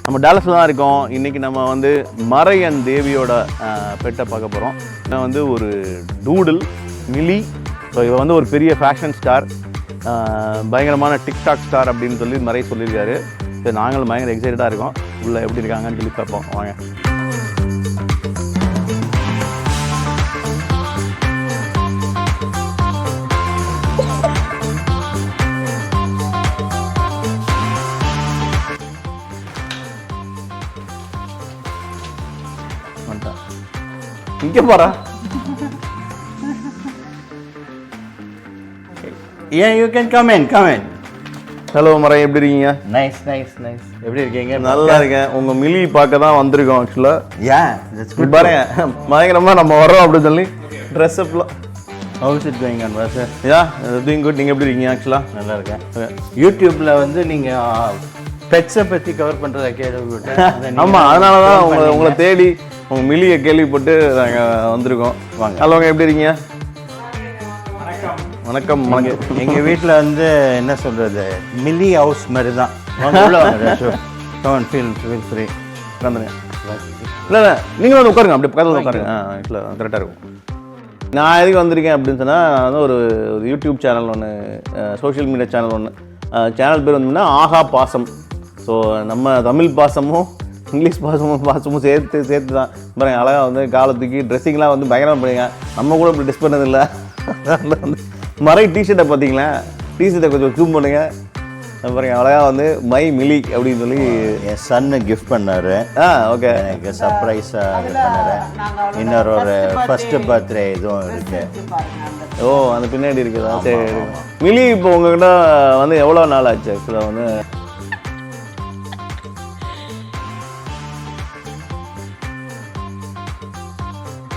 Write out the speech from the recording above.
நம்ம டாலஸில் தான் இருக்கோம். இன்றைக்கி நம்ம வந்து மரையன் தேவியோட பெட்டை பார்க்க போகிறோம். நான் வந்து ஒரு டூடில் மிலி. ஸோ இவ வந்து ஒரு பெரிய ஃபேஷன் ஸ்டார், பயங்கரமான டிக்டாக் ஸ்டார் அப்படின்னு சொல்லி மறை சொல்லியிருக்காரு. ஸோ நாங்களும் பயங்கர எக்ஸைட்டடாக இருக்கோம். உள்ள எப்படி இருக்காங்கன்னு சொல்லி பார்ப்போம் வாங்க. இங்கே போகிறா Yeah, you can come in. Hello மறை, எப்படி இருக்கீங்க? Nice. எப்படி இருக்கீங்க? நல்லா இருக்கேன். உங்கள் மிலி பார்க்க தான் வந்திருக்கோம் ஆக்சுவலாக. Yeah, that's good. பாருங்க, பயங்கரமாக நம்ம வரோம் அப்படின்னு சொல்லி dress அப்லாம். How is it going on, Vasu? doing good. நீங்கள் எப்படி இருக்கீங்க? ஆக்சுவலாக நல்லா இருக்கேன். யூடியூப்ல வந்து நீங்கள் பெட்ஸை பற்றி கவர் பண்ணுறதை கேள்விப்பட்டேன். ஆமாம், அதனால தான் உங்களை தேடி உங்கள் மிலியை கேள்விப்பட்டு நாங்கள் வந்திருக்கோம். வாங்க. ஹலோங்க, எப்படி இருக்கீங்க? வணக்கம். எங்கள் வீட்டில் வந்து என்ன சொல்கிறது, மில்லி ஹவுஸ் மாதிரி தான். Feel free. உட்காந்துருங்க. இல்லை நீங்களும் வந்து உட்காருங்க, அப்படி பக்கத்தில் உட்காருங்க. இல்லை கரெக்டாக இருக்கும். நான் எதுக்கு வந்திருக்கேன் அப்படின்னு சொன்னால், நான் வந்து ஒரு யூடியூப் சேனல் ஒன்று, சோஷியல் மீடியா சேனல் ஒன்று. சேனல் பேர் வந்துன்னா ஆஹா பாசம். ஸோ நம்ம தமிழ் பாசமும் இங்கிலீஷ் பாசமும் சேர்த்து தான் பாருங்க. அழகாக வந்து காலத்துக்கு ட்ரெஸ்ஸிங்லாம் வந்து பயங்கரமாக பண்ணுங்க. நம்ம கூட இப்படி ட்ரெஸ் பண்ணதில்லை. வந்து மறை டிஷர்ட்டை பார்த்தீங்களா? டிஷர்ட்டை கொஞ்சம் ஜூம் பண்ணுங்க பாருங்க. அழகாக வந்து மை மிலி அப்படின்னு சொல்லி என் சன்னு கிஃப்ட் பண்ணார். ஓகே, எனக்கு சர்ப்ரைஸாக கிஃப்ட் பண்ணார். இன்னொரு ஒரு ஃபர்ஸ்ட் பர்த்டே இதுவும் இருக்கு. ஓ, அந்த பின்னாடி இருக்குதா? சரி. மிலி இப்போ உங்ககிட்ட வந்து எவ்வளோ நாள் ஆச்சு? ஆக்சுவலாக வந்து